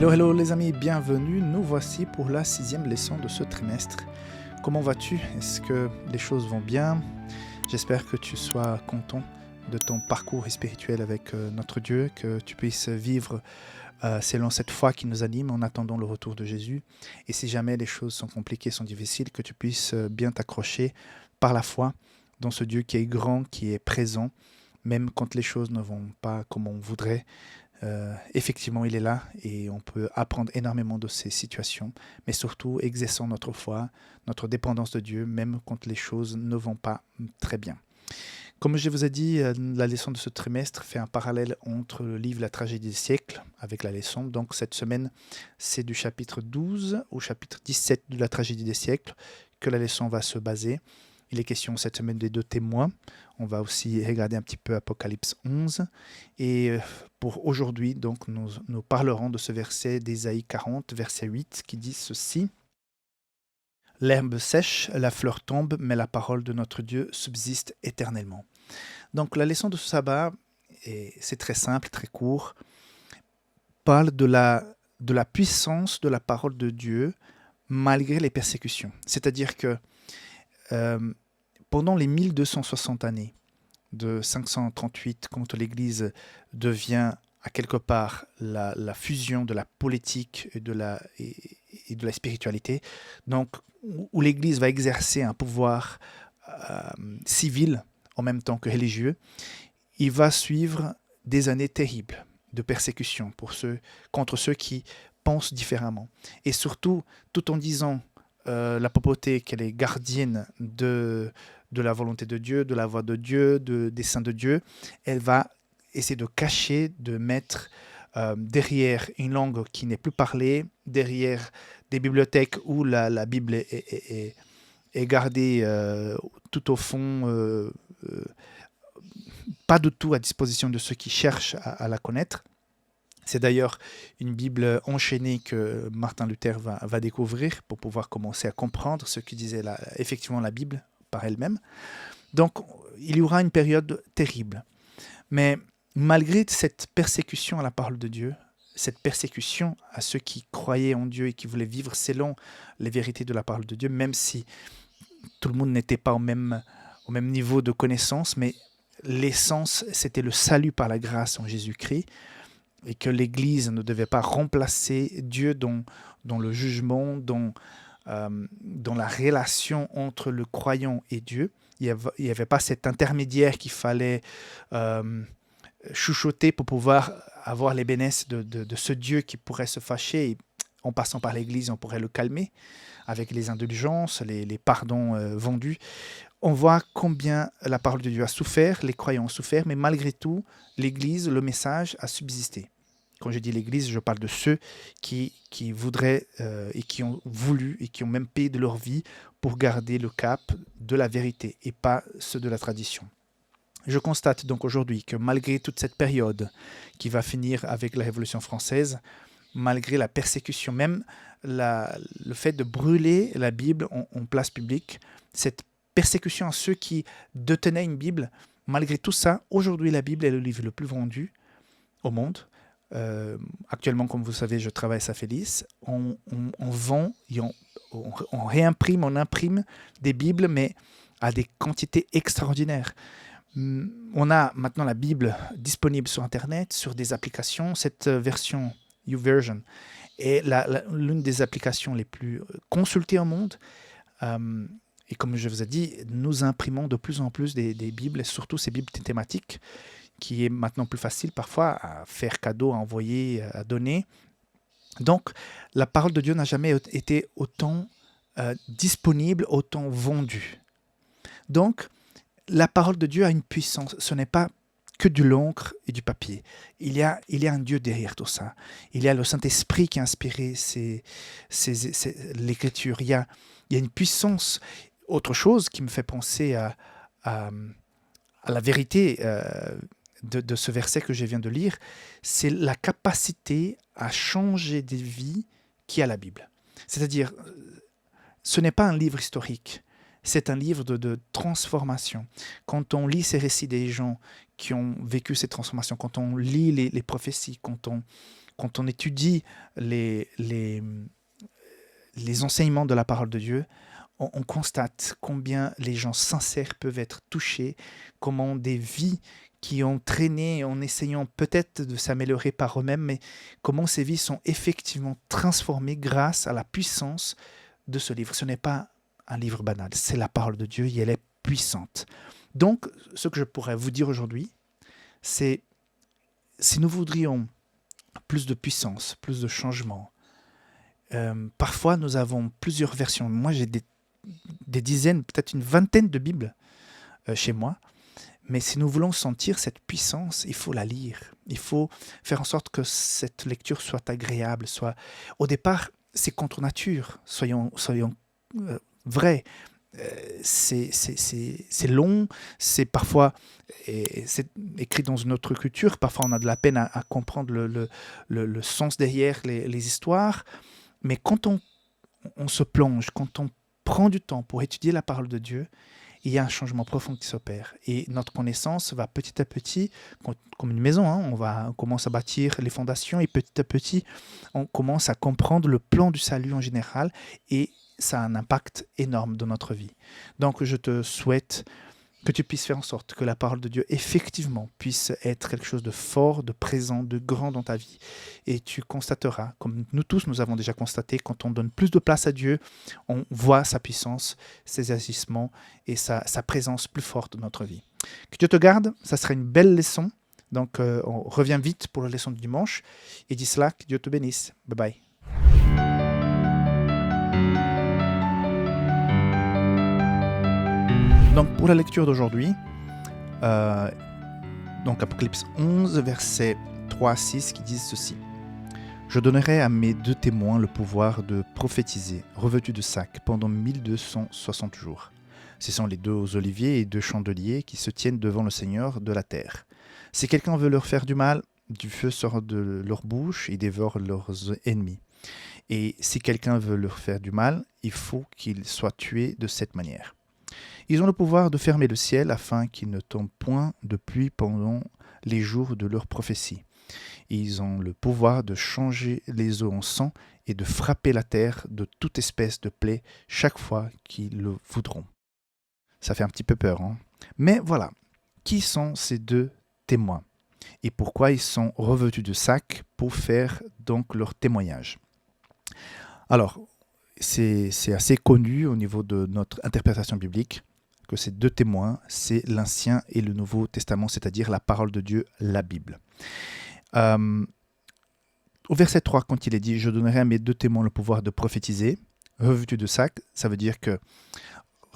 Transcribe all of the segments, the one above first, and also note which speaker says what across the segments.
Speaker 1: Hello, hello les amis, bienvenue. Nous voici pour la 6e leçon de ce trimestre. Comment vas-tu? Est-ce que les choses vont bien? J'espère que tu sois content de ton parcours spirituel avec notre Dieu, que tu puisses vivre selon cette foi qui nous anime en attendant le retour de Jésus. Et si jamais les choses sont compliquées, sont difficiles, que tu puisses bien t'accrocher par la foi dans ce Dieu qui est grand, qui est présent, même quand les choses ne vont pas comme on voudrait. Effectivement, il est là et on peut apprendre énormément de ces situations, mais surtout exerçant notre foi, notre dépendance de Dieu, même quand les choses ne vont pas très bien. Comme je vous ai dit, la leçon de ce trimestre fait un parallèle entre le livre La tragédie des siècles avec la leçon. Donc cette semaine, c'est du chapitre 12 au chapitre 17 de la tragédie des siècles que la leçon va se baser. Il est question cette semaine des 2 témoins. On va aussi regarder un petit peu Apocalypse 11. Et pour aujourd'hui, donc, nous parlerons de ce verset d'Ésaïe 40, verset 8, qui dit ceci. « L'herbe sèche, la fleur tombe, mais la parole de notre Dieu subsiste éternellement. » Donc la leçon de ce sabbat, et c'est très simple, très court, parle de la puissance de la parole de Dieu malgré les persécutions. C'est-à-dire que pendant les 1260 années, de 538, quand l'Église devient à quelque part la fusion de la politique et de la spiritualité, donc où l'Église va exercer un pouvoir civil en même temps que religieux, il va suivre des années terribles de persécution contre ceux qui pensent différemment. Et surtout, tout en disant la papauté qu'elle est gardienne de la volonté de Dieu, de la voix de Dieu, des saints de Dieu, elle va essayer de cacher, de mettre derrière une langue qui n'est plus parlée, derrière des bibliothèques où la Bible est gardée tout au fond, pas du tout à disposition de ceux qui cherchent à la connaître. C'est d'ailleurs une Bible enchaînée que Martin Luther va découvrir pour pouvoir commencer à comprendre ce que disait effectivement la Bible par elle-même. Donc, il y aura une période terrible. Mais malgré cette persécution à la parole de Dieu, cette persécution à ceux qui croyaient en Dieu et qui voulaient vivre selon les vérités de la parole de Dieu, même si tout le monde n'était pas au même niveau de connaissance, mais l'essence, c'était le salut par la grâce en Jésus-Christ, et que l'Église ne devait pas remplacer Dieu dans le jugement, dans la relation entre le croyant et Dieu. Il n'y avait pas cet intermédiaire qu'il fallait chuchoter pour pouvoir avoir les bénesses de ce Dieu qui pourrait se fâcher. Et en passant par l'Église, on pourrait le calmer avec les indulgences, les pardons vendus. On voit combien la parole de Dieu a souffert, les croyants ont souffert, mais malgré tout, l'Église, le message a subsisté. Quand je dis l'Église, je parle de ceux qui voudraient et qui ont voulu et qui ont même payé de leur vie pour garder le cap de la vérité et pas ceux de la tradition. Je constate donc aujourd'hui que malgré toute cette période qui va finir avec la Révolution française, malgré la persécution, même le fait de brûler la Bible en place publique, cette persécution à ceux qui détenaient une Bible, malgré tout ça, aujourd'hui la Bible est le livre le plus vendu au monde. Actuellement, comme vous savez, je travaille à Saint-Félix. On vend, et on réimprime, on imprime des Bibles, mais à des quantités extraordinaires. On a maintenant la Bible disponible sur Internet, sur des applications. Cette version YouVersion est l'une des applications les plus consultées au monde. Et comme je vous ai dit, nous imprimons de plus en plus des Bibles, et surtout ces Bibles thématiques, qui est maintenant plus facile parfois à faire cadeau, à envoyer, à donner. Donc, la parole de Dieu n'a jamais été autant disponible, autant vendue. Donc, la parole de Dieu a une puissance. Ce n'est pas que de l'encre et du papier. Il y a un Dieu derrière tout ça. Il y a le Saint-Esprit qui a inspiré l'Écriture. Il y a une puissance. Autre chose qui me fait penser à la vérité de ce verset que je viens de lire, c'est la capacité à changer des vies qui a la Bible. C'est-à-dire, ce n'est pas un livre historique, c'est un livre de transformation. Quand on lit ces récits des gens qui ont vécu ces transformations, quand on lit les prophéties, quand quand on étudie les, les, les enseignements de la parole de Dieu, on constate combien les gens sincères peuvent être touchés, comment des vies qui ont traîné en essayant peut-être de s'améliorer par eux-mêmes, mais comment ces vies sont effectivement transformées grâce à la puissance de ce livre. Ce n'est pas un livre banal, c'est la parole de Dieu et elle est puissante. Donc, ce que je pourrais vous dire aujourd'hui, c'est si nous voudrions plus de puissance, plus de changement, parfois nous avons plusieurs versions. Moi, j'ai des dizaines, peut-être une vingtaine de Bibles chez moi. Mais si nous voulons sentir cette puissance, il faut la lire. Il faut faire en sorte que cette lecture soit agréable. Au départ, c'est contre nature. Soyons vrais. C'est long, c'est parfois c'est écrit dans une autre culture. Parfois, on a de la peine à comprendre le sens derrière les histoires. Mais quand on se plonge, quand on prend du temps pour étudier la parole de Dieu, il y a un changement profond qui s'opère. Et notre connaissance va petit à petit, comme une maison, on commence à bâtir les fondations et petit à petit, on commence à comprendre le plan du salut en général et ça a un impact énorme dans notre vie. Donc je te souhaite que tu puisses faire en sorte que la parole de Dieu effectivement puisse être quelque chose de fort, de présent, de grand dans ta vie. Et tu constateras, comme nous tous nous avons déjà constaté, quand on donne plus de place à Dieu, on voit sa puissance, ses agissements et sa présence plus forte dans notre vie. Que Dieu te garde, ça sera une belle leçon. Donc on revient vite pour la leçon du dimanche. Et d'ici là, que Dieu te bénisse. Bye bye. Donc pour la lecture d'aujourd'hui, donc Apocalypse 11, versets 3 à 6 qui disent ceci. « Je donnerai à mes 2 témoins le pouvoir de prophétiser, revêtus de sac, pendant 1260 jours. Ce sont les 2 oliviers et 2 chandeliers qui se tiennent devant le Seigneur de la terre. Si quelqu'un veut leur faire du mal, du feu sort de leur bouche et dévore leurs ennemis. Et si quelqu'un veut leur faire du mal, il faut qu'il soit tué de cette manière. Ils ont le pouvoir de fermer le ciel afin qu'il ne tombe point de pluie pendant les jours de leur prophétie. Ils ont le pouvoir de changer les eaux en sang et de frapper la terre de toute espèce de plaie chaque fois qu'ils le voudront. » Ça fait un petit peu peur, hein ? Mais voilà, qui sont ces 2 témoins ? Et pourquoi ils sont revêtus de sac pour faire donc leur témoignage ? Alors, c'est assez connu au niveau de notre interprétation biblique que ces 2 témoins, c'est l'Ancien et le Nouveau Testament, c'est-à-dire la parole de Dieu, la Bible. Au verset 3, quand il est dit « Je donnerai à mes 2 témoins le pouvoir de prophétiser », revêtu de sac, ça veut dire que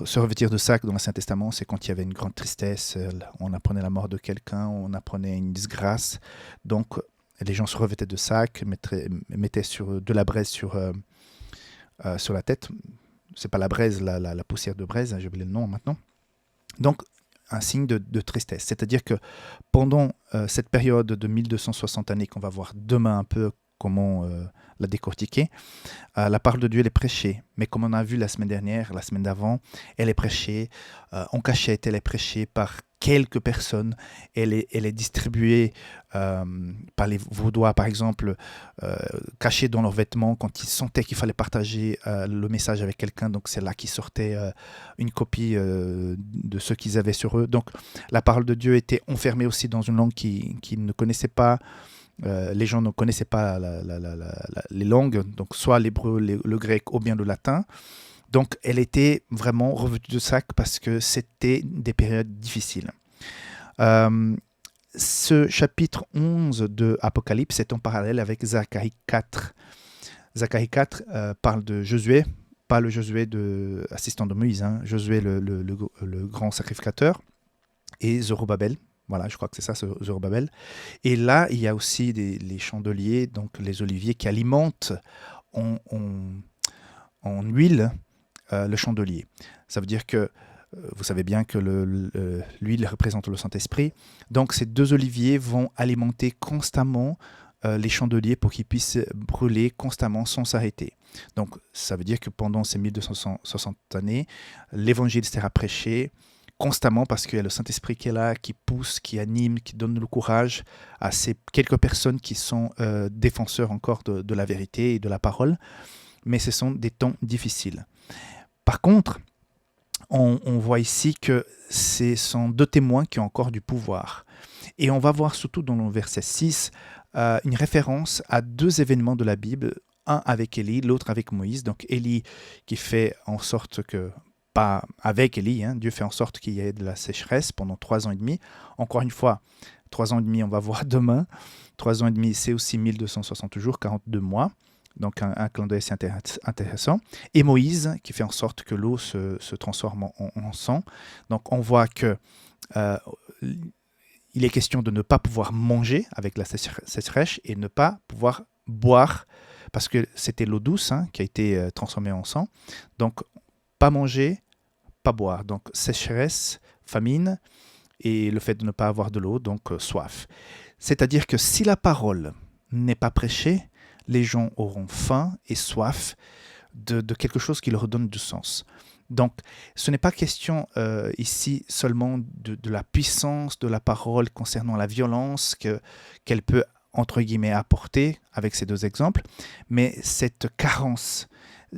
Speaker 1: se revêtir de sac dans l'Ancien Testament, c'est quand il y avait une grande tristesse, on apprenait la mort de quelqu'un, on apprenait une disgrâce. Donc, les gens se revêtaient de sac, mettaient de la braise sur la tête. C'est pas la braise, la poussière de braise, j'ai oublié le nom maintenant. Donc, un signe de tristesse. C'est-à-dire que pendant cette période de 1260 années qu'on va voir demain un peu comment la décortiquer, la parole de Dieu elle est prêchée. Mais comme on a vu la semaine dernière, la semaine d'avant, elle est prêchée en cachette, elle est prêchée par quelques personnes, elle est distribuée par les Vaudois, par exemple, cachée dans leurs vêtements quand ils sentaient qu'il fallait partager le message avec quelqu'un. Donc c'est là qu'ils sortaient une copie de ce qu'ils avaient sur eux. Donc la parole de Dieu était enfermée aussi dans une langue qu'ils ne connaissaient pas. Les gens ne connaissaient pas les langues, donc soit l'hébreu, le grec ou bien le latin. Donc elle était vraiment revêtue de sac parce que c'était des périodes difficiles. Ce chapitre 11 de Apocalypse est en parallèle avec Zacharie 4. Zacharie 4 parle de Josué, pas le Josué assistant de Moïse, Josué le grand sacrificateur, et Zorobabel. Voilà, je crois que c'est ça, Zorobabel. Et là, il y a aussi les chandeliers, donc les oliviers qui alimentent en huile le chandelier. Ça veut dire que vous savez bien que l'huile représente le Saint-Esprit. Donc ces 2 oliviers vont alimenter constamment les chandeliers pour qu'ils puissent brûler constamment sans s'arrêter. Donc ça veut dire que pendant ces 1260 années, l'évangile sera prêché constamment parce qu'il y a le Saint-Esprit qui est là, qui pousse, qui anime, qui donne le courage à ces quelques personnes qui sont défenseurs encore de la vérité et de la parole. Mais ce sont des temps difficiles. Par contre, on voit ici que ce sont deux témoins qui ont encore du pouvoir. Et on va voir surtout dans le verset 6 une référence à deux événements de la Bible, un avec Élie, l'autre avec Moïse. Donc Élie qui fait en sorte que, pas avec Élie, Dieu fait en sorte qu'il y ait de la sécheresse pendant 3 ans et demi. Encore une fois, 3 ans et demi, on va voir demain. 3 ans et demi, c'est aussi 1260 jours, 42 mois. Donc un clin d'œil assez intéressant. Et Moïse qui fait en sorte que l'eau se transforme en sang. Donc on voit que il est question de ne pas pouvoir manger avec la sécheresse et ne pas pouvoir boire parce que c'était l'eau douce qui a été transformée en sang. Donc pas manger, pas boire. Donc sécheresse, famine et le fait de ne pas avoir de l'eau, donc soif. C'est-à-dire que si la parole n'est pas prêchée, les gens auront faim et soif de quelque chose qui leur donne du sens. Donc, ce n'est pas question ici seulement de la puissance de la parole concernant la violence qu'elle peut, entre guillemets, apporter avec ces deux exemples, mais cette carence,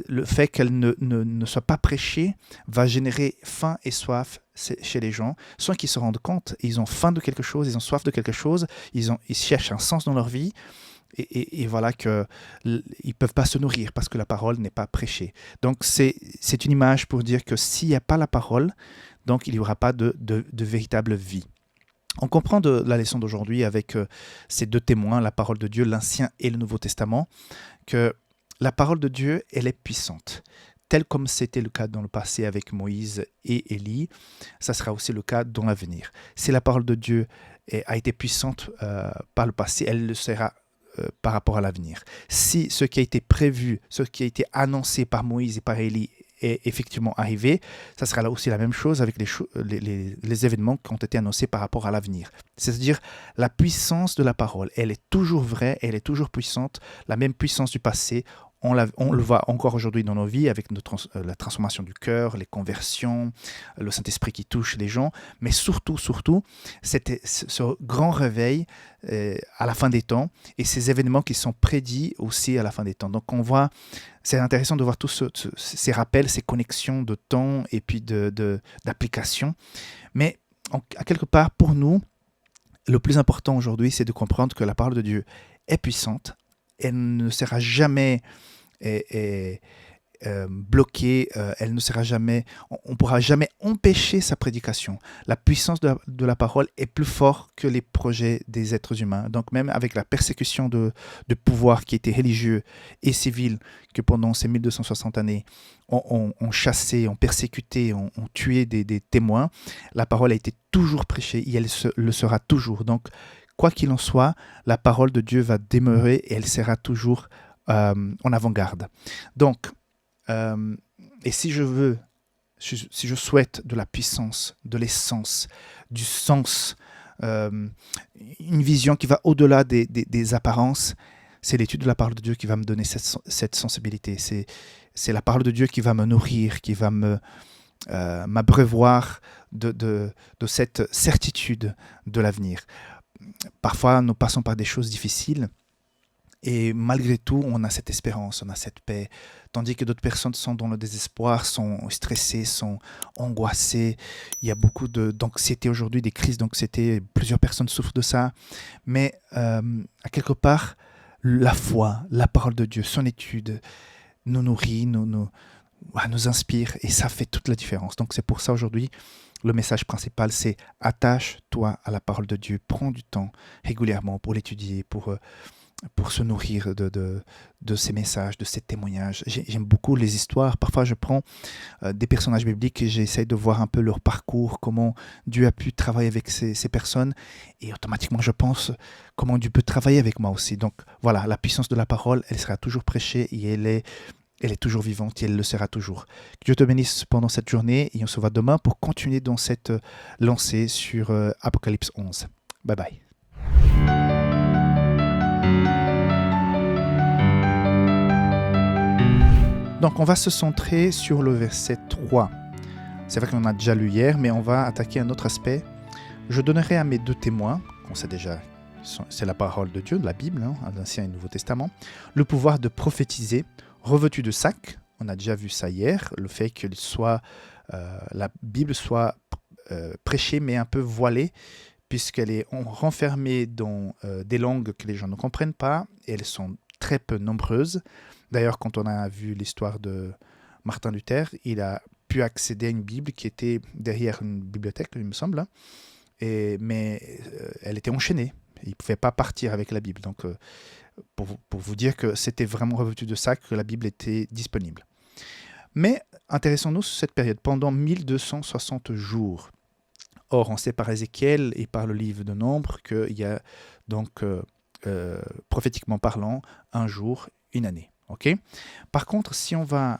Speaker 1: le fait qu'elle ne soit pas prêchée, va générer faim et soif chez les gens, soit qu'ils se rendent compte, ils ont faim de quelque chose, ils ont soif de quelque chose, ils cherchent un sens dans leur vie, et voilà qu'ils ne peuvent pas se nourrir parce que la parole n'est pas prêchée. Donc c'est une image pour dire que s'il n'y a pas la parole, donc il n'y aura pas de véritable vie. On comprend de la leçon d'aujourd'hui avec ces deux témoins, la parole de Dieu, l'Ancien et le Nouveau Testament, que la parole de Dieu, elle est puissante. Tel comme c'était le cas dans le passé avec Moïse et Élie, ça sera aussi le cas dans l'avenir. Si la parole de Dieu a été puissante par le passé, elle le sera par rapport à l'avenir. Si ce qui a été prévu, ce qui a été annoncé par Moïse et par Élie est effectivement arrivé, ça sera là aussi la même chose avec les événements qui ont été annoncés par rapport à l'avenir. C'est-à-dire la puissance de la parole, elle est toujours vraie, elle est toujours puissante, la même puissance du passé. On le voit encore aujourd'hui dans nos vies avec la transformation du cœur, les conversions, le Saint-Esprit qui touche les gens, mais surtout, ce grand réveil à la fin des temps et ces événements qui sont prédits aussi à la fin des temps. Donc on voit, c'est intéressant de voir tous ces rappels, ces connexions de temps et puis d'application. Mais à quelque part, pour nous, le plus important aujourd'hui, c'est de comprendre que la parole de Dieu est puissante. Elle ne sera jamais bloquée, elle ne sera jamais, on ne pourra jamais empêcher sa prédication. La puissance de la parole est plus forte que les projets des êtres humains. Donc même avec la persécution de pouvoirs qui étaient religieux et civils, que pendant ces 1260 années ont chassé, ont persécuté, ont tué des témoins, la parole a été toujours prêchée et elle le sera toujours. Donc quoi qu'il en soit, la parole de Dieu va demeurer et elle sera toujours en avant-garde. Donc, et si je souhaite de la puissance, de l'essence, du sens, une vision qui va au-delà des apparences, c'est l'étude de la parole de Dieu qui va me donner cette sensibilité. C'est la parole de Dieu qui va me nourrir, qui va m'abreuvoir de cette certitude de l'avenir. Parfois, nous passons par des choses difficiles et malgré tout, on a cette espérance, on a cette paix, tandis que d'autres personnes sont dans le désespoir, sont stressées, sont angoissées. Il y a beaucoup d'anxiété aujourd'hui, des crises d'anxiété, plusieurs personnes souffrent de ça. Mais à quelque part, la foi, la parole de Dieu, son étude nous nourrit, nous inspire et ça fait toute la différence. Donc c'est pour ça aujourd'hui, le message principal, c'est attache-toi à la parole de Dieu. Prends du temps régulièrement pour l'étudier, pour se nourrir de ces messages, de ces témoignages. J'aime beaucoup les histoires. Parfois, je prends des personnages bibliques et j'essaie de voir un peu leur parcours, comment Dieu a pu travailler avec ces personnes. Et automatiquement, je pense comment Dieu peut travailler avec moi aussi. Donc voilà, la puissance de la parole, elle sera toujours prêchée et elle est toujours vivante et elle le sera toujours. Que Dieu te bénisse pendant cette journée et on se voit demain pour continuer dans cette lancée sur Apocalypse 11. Bye bye. Donc on va se centrer sur le verset 3. C'est vrai qu'on a déjà lu hier, mais on va attaquer un autre aspect. Je donnerai à mes deux témoins, qu'on sait déjà, c'est la parole de Dieu, de la Bible, l'Ancien et le Nouveau Testament, le pouvoir de prophétiser, revêtu de sac. On a déjà vu ça hier, le fait que la Bible soit prêchée, mais un peu voilée, puisqu'elle est renfermée dans des langues que les gens ne comprennent pas, et elles sont très peu nombreuses. D'ailleurs, quand on a vu l'histoire de Martin Luther, il a pu accéder à une Bible qui était derrière une bibliothèque, il me semble, mais elle était enchaînée. Il ne pouvait pas partir avec la Bible. Donc, pour vous dire que c'était vraiment revêtu de ça que la Bible était disponible. Mais intéressons-nous sur cette période, pendant 1260 jours. Or, on sait par Ézéchiel et par le livre de Nombre qu'il y a donc, prophétiquement parlant, un jour, une année. Okay. Par contre, si on va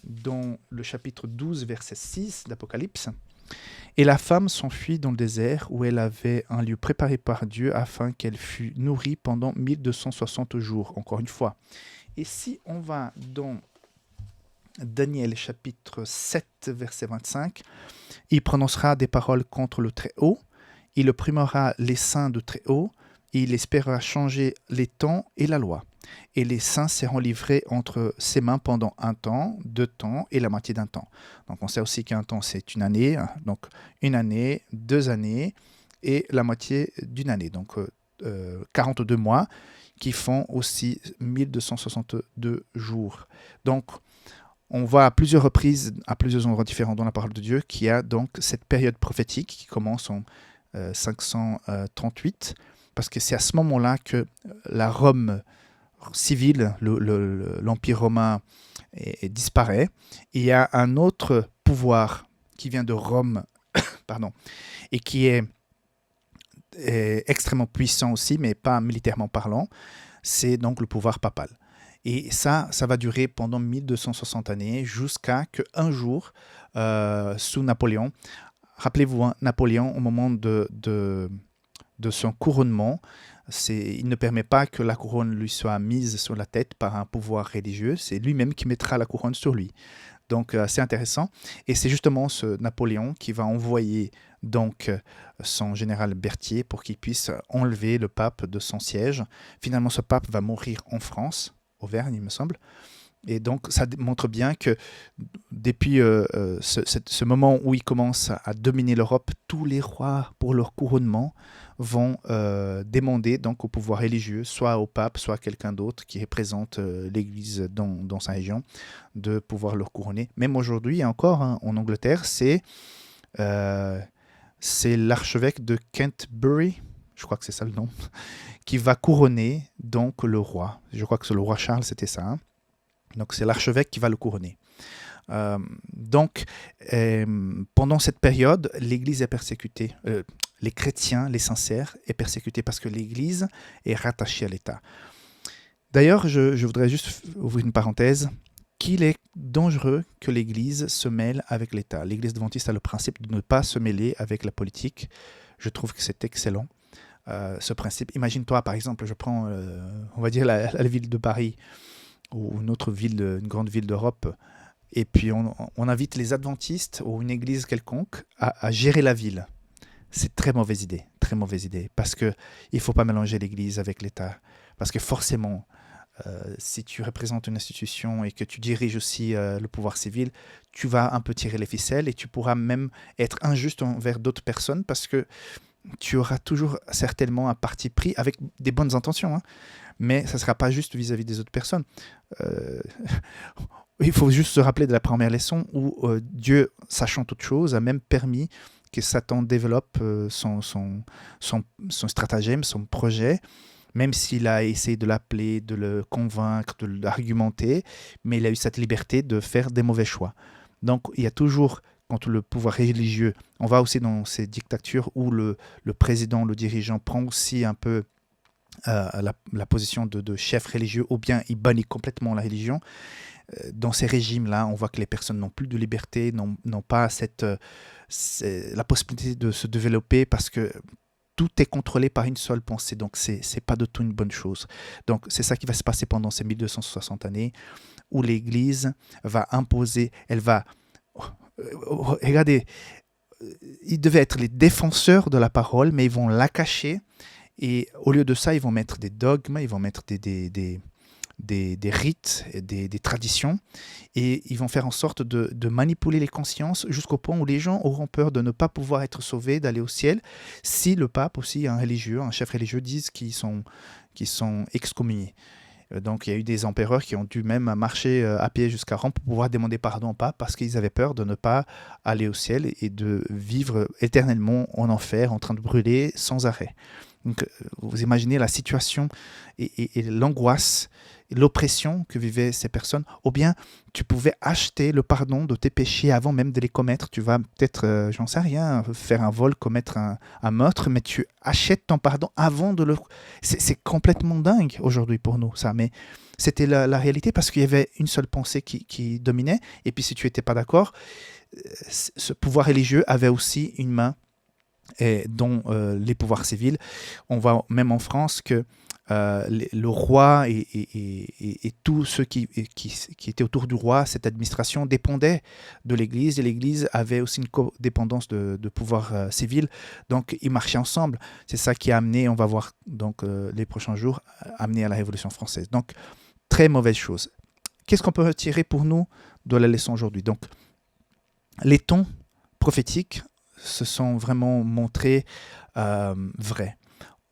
Speaker 1: dans le chapitre 12, verset 6 d'Apocalypse, « Et la femme s'enfuit dans le désert où elle avait un lieu préparé par Dieu afin qu'elle fût nourrie pendant 1260 jours. » Encore une fois. Et si on va dans Daniel chapitre 7, verset 25, « Il prononcera des paroles contre le Très-Haut, il opprimera les saints de Très-Haut, et il espérera changer les temps et la loi. Et les saints seront livrés entre ses mains pendant un temps, 2 temps et la moitié d'un temps. » Donc on sait aussi qu'un temps c'est une année, donc une année, 2 années et la moitié d'une année. Donc 42 mois qui font aussi 1262 jours. Donc on voit à plusieurs reprises, à plusieurs endroits différents dans la parole de Dieu, qu'il y a donc cette période prophétique qui commence en 538, parce que c'est à ce moment-là que la Rome civile, l'Empire romain disparaît. Et il y a un autre pouvoir qui vient de Rome, pardon, et qui est extrêmement puissant aussi, mais pas militairement parlant, c'est donc le pouvoir papal. Et ça va durer pendant 1260 années, jusqu'à qu'un jour, sous Napoléon, rappelez-vous, Napoléon, au moment de son couronnement, il ne permet pas que la couronne lui soit mise sur la tête par un pouvoir religieux, c'est lui-même qui mettra la couronne sur lui. Donc c'est intéressant. Et c'est justement ce Napoléon qui va envoyer donc son général Berthier pour qu'il puisse enlever le pape de son siège. Finalement, ce pape va mourir en France, Auvergne, il me semble. Et donc, ça montre bien que depuis ce moment où il commence à dominer l'Europe, tous les rois, pour leur couronnement, vont demander donc au pouvoir religieux, soit au pape, soit à quelqu'un d'autre qui représente l'Église dans sa région, de pouvoir leur couronner. Même aujourd'hui, encore en Angleterre, c'est l'archevêque de Canterbury, je crois que c'est ça le nom, qui va couronner donc le roi. Je crois que c'est le roi Charles, c'était ça, hein. Donc c'est l'archevêque qui va le couronner. Pendant cette période, l'Église est persécutée. Les chrétiens, les sincères, est persécutés parce que l'Église est rattachée à l'État. D'ailleurs, je voudrais juste ouvrir une parenthèse. Qu'il est dangereux que l'Église se mêle avec l'État. L'Église adventiste a le principe de ne pas se mêler avec la politique. Je trouve que c'est excellent, ce principe. Imagine-toi, par exemple, je prends, on va dire, la ville de Paris, ou une autre ville, une grande ville d'Europe, et puis on invite les adventistes ou une église quelconque à gérer la ville. C'est très mauvaise idée, parce qu'il ne faut pas mélanger l'église avec l'État, parce que forcément, si tu représentes une institution et que tu diriges aussi le pouvoir civil, tu vas un peu tirer les ficelles et tu pourras même être injuste envers d'autres personnes, parce que tu auras toujours certainement un parti pris avec des bonnes intentions, hein, mais ça ne sera pas juste vis-à-vis des autres personnes. Il faut juste se rappeler de la première leçon où Dieu, sachant toute chose, a même permis que Satan développe son stratagème, son projet, même s'il a essayé de l'appeler, de le convaincre, de l'argumenter, mais il a eu cette liberté de faire des mauvais choix. Donc il y a toujours, contre le pouvoir religieux, on va aussi dans ces dictatures où le président, le dirigeant prend aussi un peu la position de chef religieux, ou bien il bannit complètement la religion. Dans ces régimes-là, on voit que les personnes n'ont plus de liberté, n'ont pas la possibilité de se développer, parce que tout est contrôlé par une seule pensée. Donc, c'est pas du tout une bonne chose. Donc, c'est ça qui va se passer pendant ces 1260 années, où l'Église va imposer, elle va Regardez, ils devaient être les défenseurs de la parole, mais ils vont la cacher. Et au lieu de ça, ils vont mettre des dogmes, ils vont mettre des rites, des traditions, et ils vont faire en sorte de manipuler les consciences jusqu'au point où les gens auront peur de ne pas pouvoir être sauvés, d'aller au ciel, si le pape aussi, un chef religieux, disent qu'ils sont excommuniés. Donc il y a eu des empereurs qui ont dû même marcher à pied jusqu'à Rome pour pouvoir demander pardon au pape parce qu'ils avaient peur de ne pas aller au ciel et de vivre éternellement en enfer, en train de brûler sans arrêt. Donc, vous imaginez la situation et l'angoisse, et l'oppression que vivaient ces personnes. Ou bien, tu pouvais acheter le pardon de tes péchés avant même de les commettre. Tu vas peut-être, j'en sais rien, faire un vol, commettre un meurtre, mais tu achètes ton pardon avant de le... C'est complètement dingue aujourd'hui pour nous, ça. Mais c'était la réalité parce qu'il y avait une seule pensée qui dominait. Et puis, si tu n'étais pas d'accord, ce pouvoir religieux avait aussi une main et dont les pouvoirs civils. On voit même en France que le roi et tous ceux qui étaient autour du roi, cette administration dépendait de l'Église, et l'Église avait aussi une codépendance de pouvoir civil, donc ils marchaient ensemble. C'est ça qui a amené, on va voir donc les prochains jours, amené à la Révolution française. Donc, très mauvaise chose. Qu'est-ce qu'on peut retirer pour nous de la leçon aujourd'hui? Donc, les tons prophétiques se sont vraiment montrés vrais.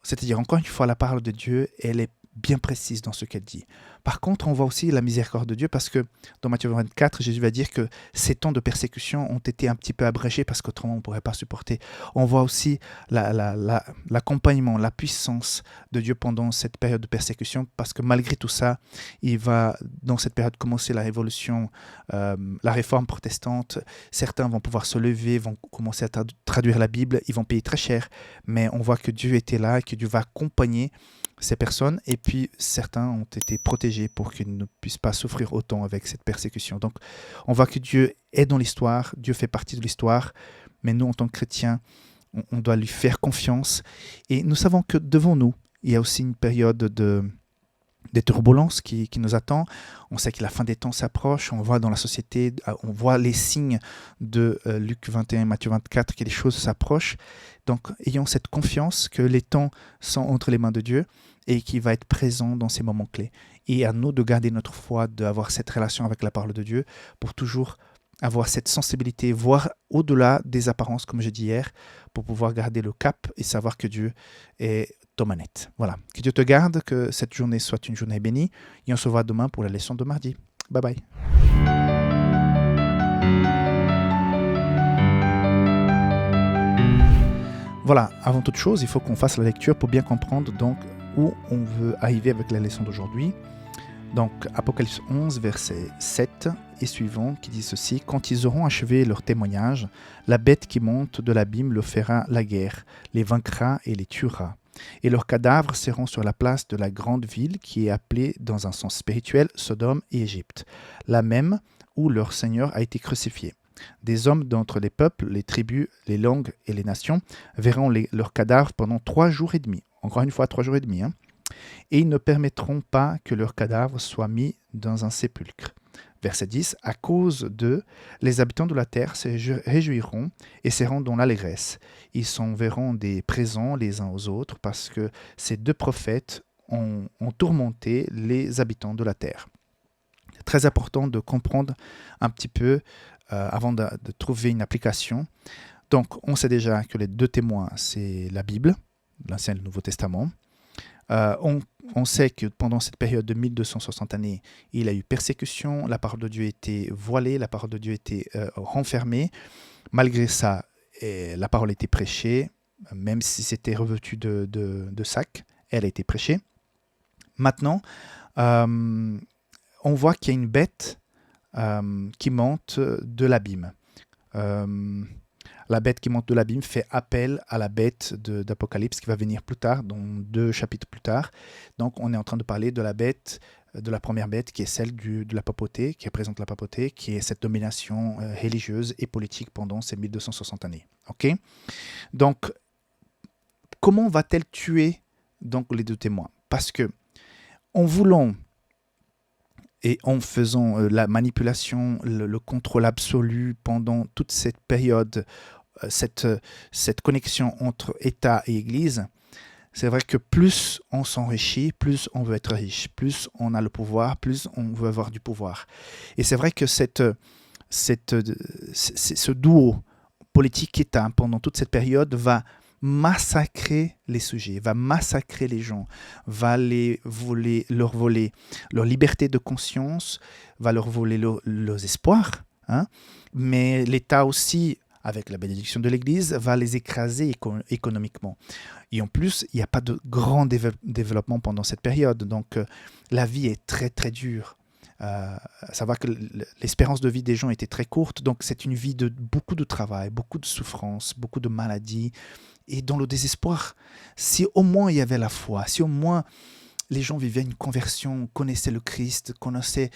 Speaker 1: C'est-à-dire, encore une fois, la parole de Dieu, elle est bien précise dans ce qu'elle dit. Par contre, on voit aussi la miséricorde de Dieu parce que dans Matthieu 24, Jésus va dire que ces temps de persécution ont été un petit peu abrégés parce qu'autrement on ne pourrait pas supporter. On voit aussi l'accompagnement, la puissance de Dieu pendant cette période de persécution parce que malgré tout ça, il va dans cette période commencer la révolution, la réforme protestante. Certains vont pouvoir se lever, vont commencer à traduire la Bible, ils vont payer très cher, mais on voit que Dieu était là et que Dieu va accompagner ces personnes, et puis certains ont été protégés pour qu'ils ne puissent pas souffrir autant avec cette persécution. Donc on voit que Dieu est dans l'histoire, Dieu fait partie de l'histoire, mais nous en tant que chrétiens, on doit lui faire confiance, et nous savons que devant nous, il y a aussi une période des turbulences qui nous attend. On sait que la fin des temps s'approche, on voit dans la société, on voit les signes de Luc 21 et Matthieu 24 que les choses s'approchent. Donc ayons cette confiance que les temps sont entre les mains de Dieu et qu'il va être présent dans ces moments clés. Et à nous de garder notre foi, d'avoir cette relation avec la parole de Dieu pour toujours avoir cette sensibilité, voir au-delà des apparences, comme j'ai dit hier, pour pouvoir garder le cap et savoir que Dieu est aux manettes. Voilà. Que Dieu te garde, que cette journée soit une journée bénie, et on se voit demain pour la leçon de mardi. Bye bye. Voilà, avant toute chose, il faut qu'on fasse la lecture pour bien comprendre donc où on veut arriver avec la leçon d'aujourd'hui. Donc, Apocalypse 11, verset 7 et suivant, qui dit ceci: « Quand ils auront achevé leur témoignage, la bête qui monte de l'abîme leur fera la guerre, les vaincra et les tuera. Et leurs cadavres seront sur la place de la grande ville qui est appelée, dans un sens spirituel, Sodome et Égypte, la même où leur Seigneur a été crucifié. Des hommes d'entre les peuples, les tribus, les langues et les nations verront leurs cadavres pendant 3 jours et demi. » Encore une fois, 3 jours et demi. Et ils ne permettront pas que leurs cadavres soient mis dans un sépulcre. Verset 10. À cause d'eux, les habitants de la terre se réjouiront et seront dans l'allégresse. Ils s'enverront des présents les uns aux autres parce que ces 2 prophètes ont tourmenté les habitants de la terre. C'est très important de comprendre un petit peu avant de trouver une application. Donc, on sait déjà que les 2 témoins, c'est la Bible, l'Ancien et le Nouveau Testament. On sait que pendant cette période de 1260 années, il y a eu persécution, la parole de Dieu était voilée, la parole de Dieu était renfermée. Malgré ça, la parole était prêchée, même si c'était revêtu de sac, elle a été prêchée. Maintenant, on voit qu'il y a une bête qui monte de l'abîme. La bête qui monte de l'abîme fait appel à la bête d'Apocalypse qui va venir plus tard, dans 2 chapitres plus tard. Donc on est en train de parler de la bête, de la première bête qui est celle de la papauté, qui représente la papauté, qui est cette domination religieuse et politique pendant ces 1260 années. Okay. Donc comment va-t-elle tuer donc les 2 témoins? Parce que en voulant Et en faisant la manipulation, le contrôle absolu pendant toute cette période, cette connexion entre État et Église, c'est vrai que plus on s'enrichit, plus on veut être riche, plus on a le pouvoir, plus on veut avoir du pouvoir. Et c'est vrai que ce duo politique-État pendant toute cette période va massacrer les sujets, va massacrer les gens, va leur voler leur liberté de conscience, va leur voler leurs espoirs. Hein. Mais l'État aussi, avec la bénédiction de l'Église, va les écraser économiquement. Et en plus, il n'y a pas de grand développement pendant cette période. Donc, la vie est très, très dure. Savoir que l'espérance de vie des gens était très courte. Donc, c'est une vie de beaucoup de travail, beaucoup de souffrance, beaucoup de maladies. Et dans le désespoir, si au moins il y avait la foi, si au moins les gens vivaient une conversion, connaissaient le Christ, connaissaient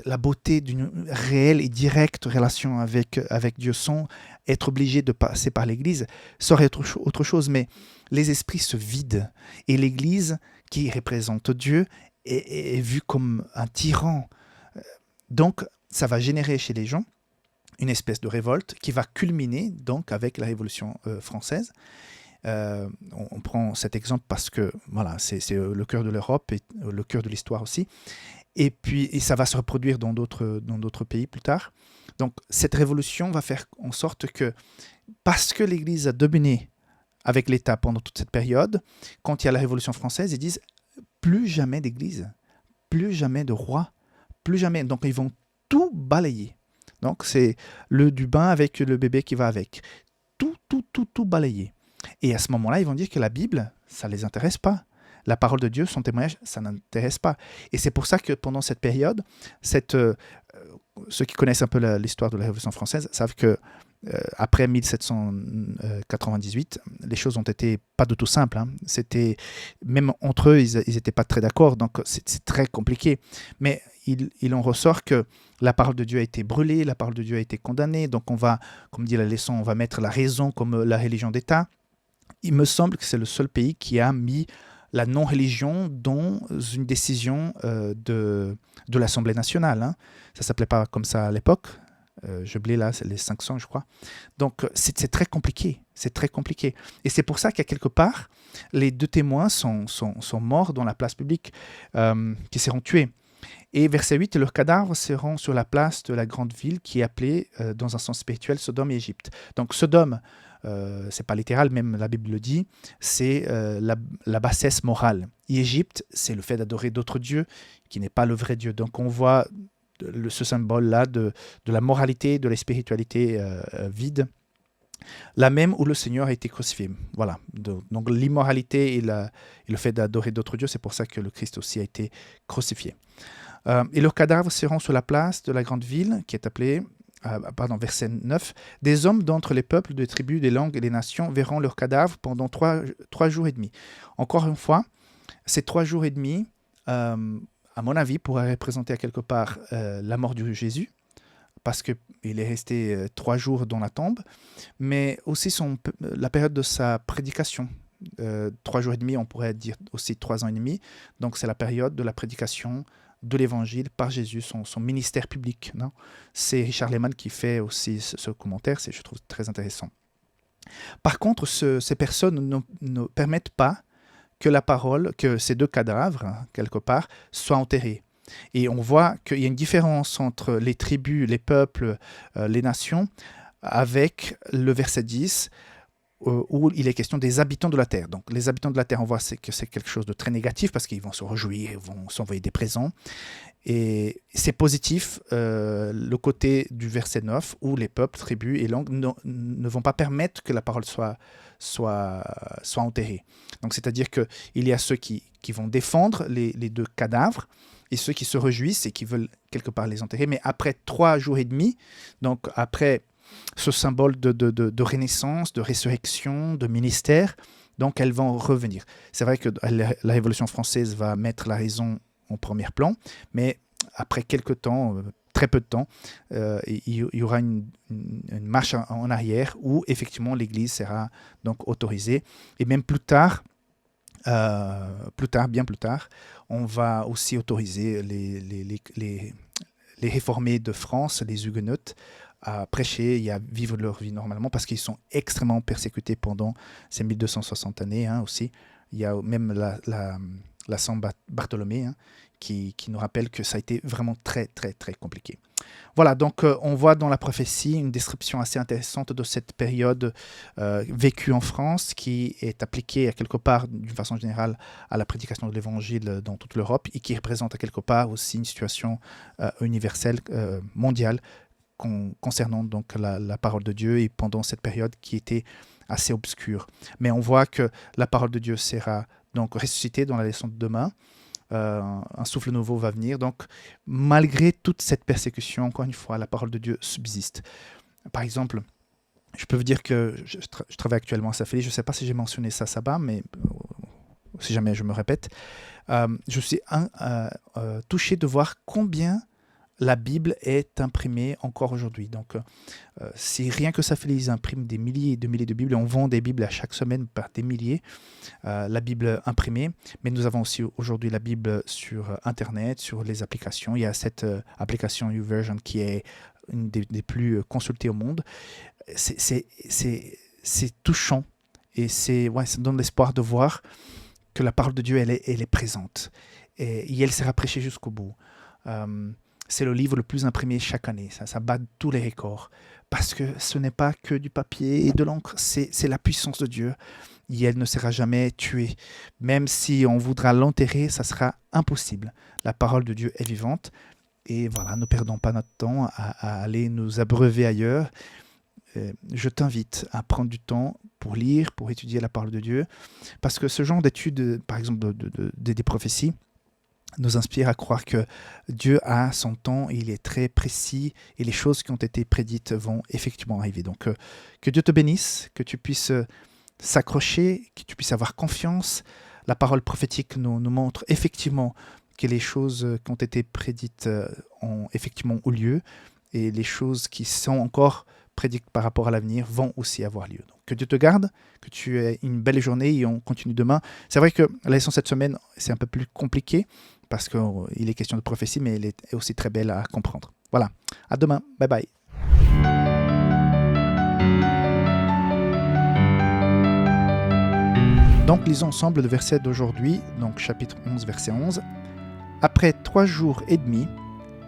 Speaker 1: la beauté d'une réelle et directe relation avec Dieu sans être obligés de passer par l'Église, ça aurait été autre chose. Mais les esprits se vident et l'Église, qui représente Dieu, est vue comme un tyran. Donc, ça va générer chez les gens une espèce de révolte qui va culminer donc avec la Révolution française. On prend cet exemple parce que voilà, c'est le cœur de l'Europe et le cœur de l'histoire aussi. Et puis ça va se reproduire dans d'autres pays plus tard. Donc cette révolution va faire en sorte que, parce que l'Église a dominé avec l'État pendant toute cette période, quand il y a la Révolution française, ils disent plus jamais d'Église, plus jamais de roi, plus jamais. Donc ils vont tout balayer. Donc c'est le du bain avec le bébé qui va avec. Tout balayer. Et à ce moment-là, ils vont dire que la Bible, ça ne les intéresse pas. La parole de Dieu, son témoignage, ça n'intéresse pas. Et c'est pour ça que pendant cette période, ceux qui connaissent un peu l'histoire de la Révolution française savent que après 1798, les choses ont été pas du tout simples. Hein. C'était, même entre eux, ils n'étaient pas très d'accord, donc c'est très compliqué. Mais il en ressort que la parole de Dieu a été brûlée, la parole de Dieu a été condamnée, donc on va, comme dit la leçon, on va mettre la raison comme la religion d'État. Il me semble que c'est le seul pays qui a mis la non-religion dans une décision de l'Assemblée nationale. Hein. Ça ne s'appelait pas comme ça à l'époque. J'oublie là, c'est les 500, je crois. Donc, c'est très compliqué. C'est très compliqué. Et c'est pour ça qu'à quelque part, les deux témoins sont morts dans la place publique, qui seront tués. Et verset 8, leurs cadavres seront sur la place de la grande ville qui est appelée, dans un sens spirituel, Sodome et Égypte. Donc, Sodome, c'est pas littéral, même la Bible le dit, c'est la bassesse morale. Et Égypte, c'est le fait d'adorer d'autres dieux qui n'est pas le vrai Dieu. Donc, on voit ce symbole-là de la moralité, de la spiritualité vide, la même où le Seigneur a été crucifié. Voilà. Donc l'immoralité et le fait d'adorer d'autres dieux, c'est pour ça que le Christ aussi a été crucifié. Et leurs cadavres seront sur la place de la grande ville qui est appelée, verset 9, des hommes d'entre les peuples, des tribus, des langues et des nations verront leurs cadavres pendant 3 jours et demi. Encore une fois, ces 3 jours et demi, à mon avis, pourrait représenter à quelque part la mort de Jésus, parce qu'il est resté 3 jours dans la tombe, mais aussi la période de sa prédication. 3 jours et demi, on pourrait dire aussi 3 ans et demi. Donc c'est la période de la prédication de l'évangile par Jésus, son ministère public. Non, c'est Richard Lehmann qui fait aussi ce commentaire, je trouve très intéressant. Par contre, ces personnes ne permettent pas que ces 2 cadavres, quelque part, soient enterrés. Et on voit qu'il y a une différence entre les tribus, les peuples, les nations, avec le verset 10, où il est question des habitants de la terre. Donc les habitants de la terre, on voit que c'est quelque chose de très négatif, parce qu'ils vont se réjouir, ils vont s'envoyer des présents. Et c'est positif, le côté du verset 9, où les peuples, tribus et langues ne vont pas permettre que la parole soit enterrée. Donc c'est-à-dire qu'il y a ceux qui vont défendre les 2 cadavres, et ceux qui se réjouissent et qui veulent quelque part les enterrer. Mais après 3 jours et demi, donc après ce symbole de renaissance, de résurrection, de ministère, donc elles vont revenir. C'est vrai que la Révolution française va mettre la raison en premier plan, mais après quelques temps, très peu de temps, il y aura une marche en arrière où effectivement l'Église sera donc autorisée. Et même plus tard, Plus tard, bien plus tard, on va aussi autoriser les réformés de France, les huguenots, à prêcher et à vivre leur vie normalement parce qu'ils sont extrêmement persécutés pendant ces 1260 années aussi. Il y a même la Saint Bartholomé qui nous rappelle que ça a été vraiment très, très, très compliqué. Voilà, donc on voit dans la prophétie une description assez intéressante de cette période vécue en France qui est appliquée à quelque part, d'une façon générale, à la prédication de l'évangile dans toute l'Europe et qui représente à quelque part aussi une situation universelle, mondiale, concernant donc la parole de Dieu et pendant cette période qui était assez obscure. Mais on voit que la parole de Dieu sera donc ressuscitée dans la leçon de demain. Un souffle nouveau va venir. Donc, malgré toute cette persécution, encore une fois, la parole de Dieu subsiste. Par exemple, je peux vous dire que je travaille actuellement à Safely. Je ne sais pas si j'ai mentionné ça Sabah, mais si jamais je me répète, je suis touché de voir combien la Bible est imprimée encore aujourd'hui. Donc, si rien que Safely, ils impriment des milliers et des milliers de Bibles, on vend des Bibles à chaque semaine par des milliers, la Bible imprimée, mais nous avons aussi aujourd'hui la Bible sur Internet, sur les applications. Il y a cette application YouVersion qui est une des plus consultées au monde. C'est touchant et ça donne l'espoir de voir que la parole de Dieu, elle est présente et elle sera prêchée jusqu'au bout. C'est le livre le plus imprimé chaque année. Ça bat tous les records. Parce que ce n'est pas que du papier et de l'encre, c'est la puissance de Dieu. Et elle ne sera jamais tuée. Même si on voudra l'enterrer, ça sera impossible. La parole de Dieu est vivante. Et voilà, ne perdons pas notre temps à aller nous abreuver ailleurs. Je t'invite à prendre du temps pour lire, pour étudier la parole de Dieu. Parce que ce genre d'études, par exemple des prophéties, nous inspire à croire que Dieu a son temps, il est très précis et les choses qui ont été prédites vont effectivement arriver. Donc, que Dieu te bénisse, que tu puisses s'accrocher, que tu puisses avoir confiance. La parole prophétique nous montre effectivement que les choses qui ont été prédites ont effectivement eu lieu et les choses qui sont encore prédites par rapport à l'avenir vont aussi avoir lieu. Donc, que Dieu te garde, que tu aies une belle journée et on continue demain. C'est vrai que la leçon cette semaine, c'est un peu plus compliqué parce qu'il est question de prophétie, mais elle est aussi très belle à comprendre. Voilà, à demain, bye bye. Donc, lisons ensemble le verset d'aujourd'hui, donc chapitre 11, verset 11. Après 3 jours et demi,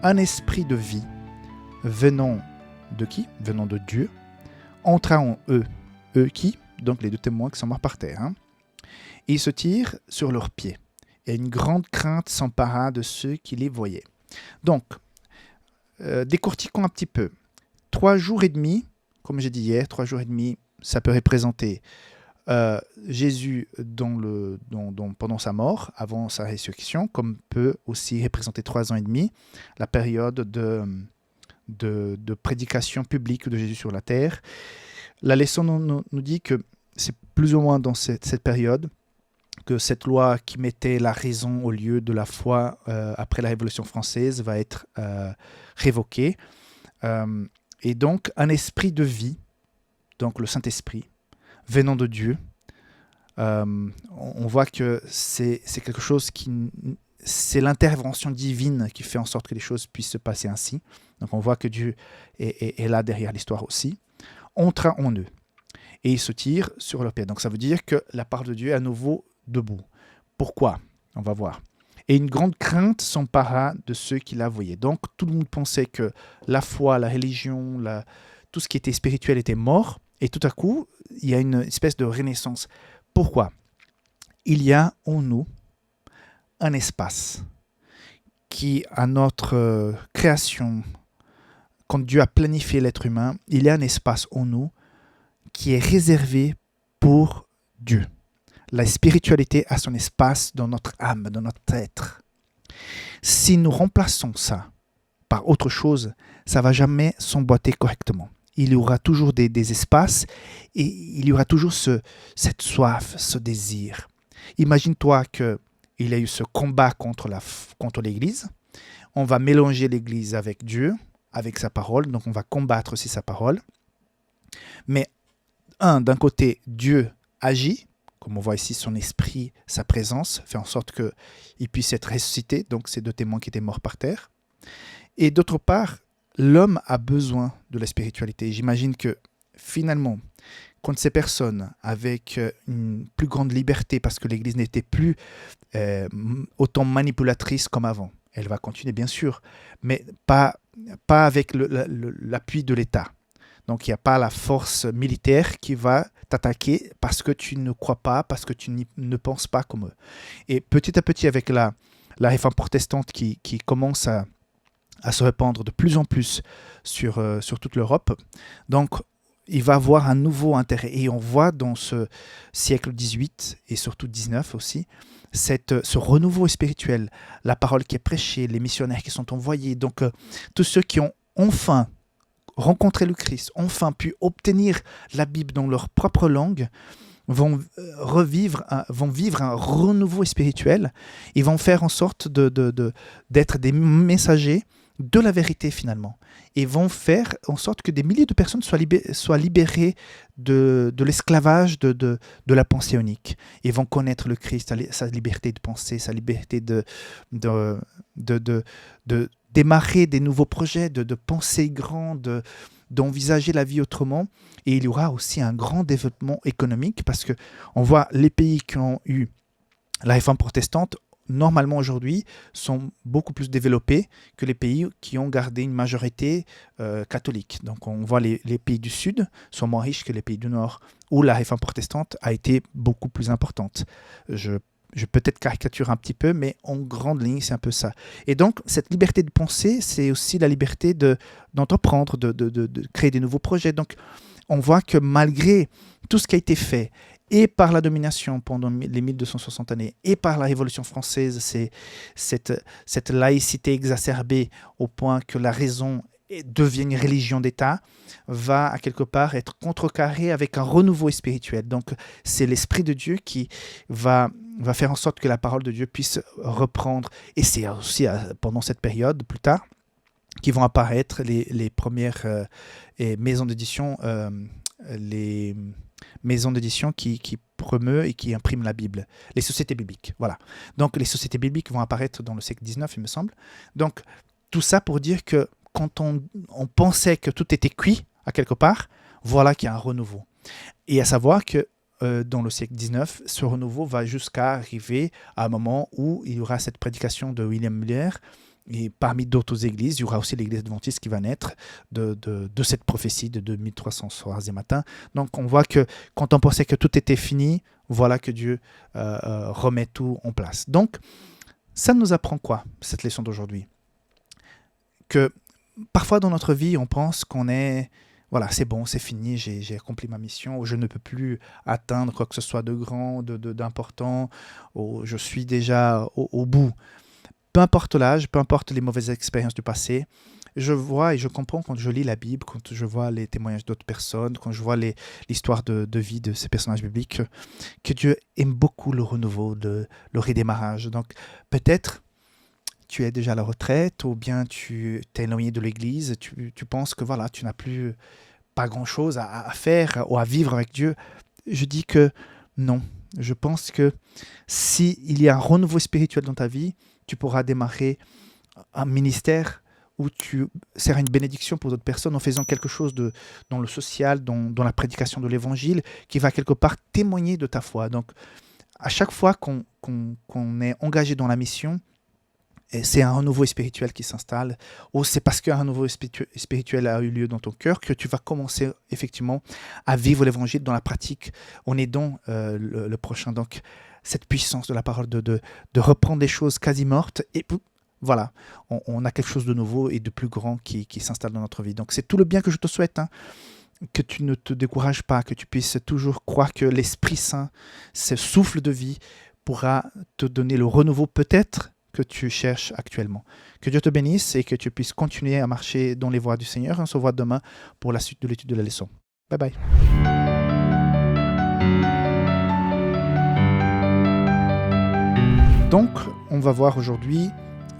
Speaker 1: un esprit de vie venant de qui ? Venant de Dieu, entra en eux. Eux qui ? Donc les 2 témoins qui sont morts par terre. Et ils se tirent sur leurs pieds. Et une grande crainte s'empara de ceux qui les voyaient. Donc, décortiquons un petit peu. 3 jours et demi, comme j'ai dit hier, 3 jours et demi, ça peut représenter Jésus pendant sa mort, avant sa résurrection, comme peut aussi représenter 3 ans et demi, la période de prédication publique de Jésus sur la terre. La leçon nous dit que c'est plus ou moins dans cette période que cette loi qui mettait la raison au lieu de la foi après la Révolution française va être révoquée. Et donc, un esprit de vie, donc le Saint-Esprit, venant de Dieu, on voit que c'est quelque chose c'est l'intervention divine qui fait en sorte que les choses puissent se passer ainsi. Donc on voit que Dieu est là derrière l'histoire aussi. Entra en eux et ils se tirent sur leurs pieds. Donc ça veut dire que la parole de Dieu est à nouveau debout. Pourquoi ? On va voir. Et une grande crainte s'empara de ceux qui la voyaient. Donc tout le monde pensait que la foi, la religion, tout ce qui était spirituel était mort. Et tout à coup, il y a une espèce de renaissance. Pourquoi ? Il y a en nous un espace qui, à notre création, quand Dieu a planifié l'être humain, il y a un espace en nous qui est réservé pour Dieu. La spiritualité a son espace dans notre âme, dans notre être. Si nous remplaçons ça par autre chose, ça ne va jamais s'emboîter correctement. Il y aura toujours des espaces et il y aura toujours cette soif, ce désir. Imagine-toi qu'il y a eu ce combat contre l'Église. On va mélanger l'Église avec Dieu, avec sa parole. Donc on va combattre aussi sa parole. Mais d'un côté, Dieu agit, comme on voit ici, son esprit, sa présence, fait en sorte qu'il puisse être ressuscité. Donc, ces deux témoins qui étaient morts par terre. Et d'autre part, l'homme a besoin de la spiritualité. J'imagine que finalement, quand ces personnes, avec une plus grande liberté, parce que l'Église n'était plus autant manipulatrice comme avant, elle va continuer bien sûr, mais pas avec l'appui de l'État. Donc il n'y a pas la force militaire qui va t'attaquer parce que tu ne crois pas, parce que tu ne penses pas comme eux. Et petit à petit, avec la réforme protestante qui commence à se répandre de plus en plus sur toute l'Europe, donc il va avoir un nouveau intérêt. Et on voit dans ce siècle XVIII et surtout XIX aussi, ce renouveau spirituel, la parole qui est prêchée, les missionnaires qui sont envoyés, donc tous ceux qui ont enfin rencontré le Christ, enfin pu obtenir la Bible dans leur propre langue, vont vivre un renouveau spirituel. Ils vont faire en sorte d'être des messagers de la vérité finalement, et vont faire en sorte que des milliers de personnes soient libérées de l'esclavage de la pensée unique. Ils vont connaître le Christ, sa liberté de penser, sa liberté de démarrer des nouveaux projets, de penser grand, d'envisager la vie autrement. Et il y aura aussi un grand développement économique, parce qu'on voit les pays qui ont eu la réforme protestante, normalement aujourd'hui, sont beaucoup plus développés que les pays qui ont gardé une majorité catholique. Donc on voit les pays du Sud sont moins riches que les pays du Nord, où la réforme protestante a été beaucoup plus importante. Je peut-être caricature un petit peu, mais en grande ligne, c'est un peu ça. Et donc, cette liberté de penser, c'est aussi la liberté d'entreprendre, de créer des nouveaux projets. Donc, on voit que malgré tout ce qui a été fait, et par la domination pendant les 1260 années, et par la Révolution française, c'est cette laïcité exacerbée au point que la raison devient une religion d'État, va à quelque part être contrecarrée avec un renouveau spirituel. Donc c'est l'Esprit de Dieu qui va faire en sorte que la parole de Dieu puisse reprendre. Et c'est aussi pendant cette période, plus tard, qui vont apparaître les premières maisons d'édition, les maisons d'édition qui promeut et qui impriment la Bible, les sociétés bibliques. Voilà. Donc les sociétés bibliques vont apparaître dans le siècle XIX, il me semble. Donc tout ça pour dire que quand on pensait que tout était cuit, à quelque part, voilà qu'il y a un renouveau. Et à savoir que dans le siècle XIX, ce renouveau va jusqu'à arriver à un moment où il y aura cette prédication de William Muller, et parmi d'autres églises, il y aura aussi l'église adventiste qui va naître de cette prophétie de 2300 soirs et matins. Donc on voit que quand on pensait que tout était fini, voilà que Dieu remet tout en place. Donc ça nous apprend quoi, cette leçon d'aujourd'hui? Que parfois dans notre vie, on pense qu'on est, voilà, c'est bon, c'est fini, j'ai accompli ma mission, ou je ne peux plus atteindre quoi que ce soit de grand, d'important, ou je suis déjà au bout. Peu importe l'âge, peu importe les mauvaises expériences du passé, je vois et je comprends quand je lis la Bible, quand je vois les témoignages d'autres personnes, quand je vois l'histoire de vie de ces personnages bibliques, que Dieu aime beaucoup le renouveau, le redémarrage. Donc peut-être tu es déjà à la retraite, ou bien tu t'es éloigné de l'église, tu penses que voilà, tu n'as plus pas grand-chose à faire ou à vivre avec Dieu. Je dis que non. Je pense que s'il y a un renouveau spirituel dans ta vie, tu pourras démarrer un ministère où tu seras une bénédiction pour d'autres personnes en faisant quelque chose dans le social, dans la prédication de l'évangile, qui va quelque part témoigner de ta foi. Donc, à chaque fois qu'on est engagé dans la mission, et c'est un renouveau spirituel qui s'installe, ou c'est parce qu'un renouveau spirituel a eu lieu dans ton cœur que tu vas commencer effectivement à vivre l'évangile dans la pratique, en aidant le prochain. Donc, cette puissance de la parole de reprendre des choses quasi mortes, et voilà, on a quelque chose de nouveau et de plus grand qui s'installe dans notre vie. Donc, c'est tout le bien que je te souhaite, hein, que tu ne te décourages pas, que tu puisses toujours croire que l'Esprit Saint, ce souffle de vie, pourra te donner le renouveau peut-être que tu cherches actuellement. Que Dieu te bénisse et que tu puisses continuer à marcher dans les voies du Seigneur. On se voit demain pour la suite de l'étude de la leçon. Bye bye. Donc, on va voir aujourd'hui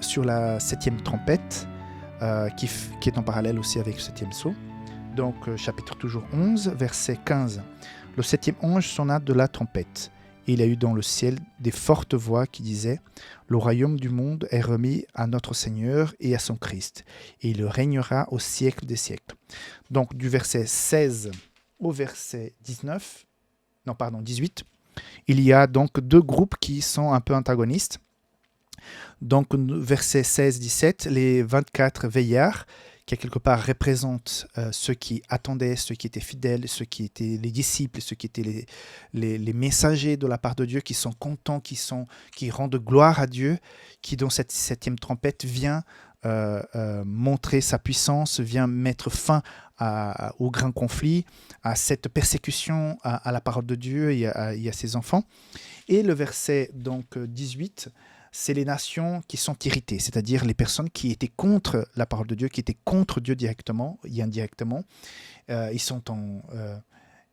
Speaker 1: sur la 7e trompette, qui est en parallèle aussi avec le 7e sceau. Donc, chapitre toujours 11, verset 15. Le 7e ange sonna de la trompette. Et il y a eu dans le ciel des fortes voix qui disaient « Le royaume du monde est remis à notre Seigneur et à son Christ, et il régnera au siècle des siècles. » Donc du verset 16 au verset 18, il y a donc deux groupes qui sont un peu antagonistes. Donc verset 16-17, les 24 veillards, qui quelque part représentent ceux qui attendaient, ceux qui étaient fidèles, ceux qui étaient les disciples, ceux qui étaient les messagers de la part de Dieu, qui sont contents, qui rendent gloire à Dieu, qui dans cette septième trompette vient montrer sa puissance, vient mettre fin au grand conflit, à cette persécution à la parole de Dieu et à ses enfants. Et le verset donc 18, c'est les nations qui sont irritées, c'est-à-dire les personnes qui étaient contre la parole de Dieu, qui étaient contre Dieu directement et indirectement. Ils sont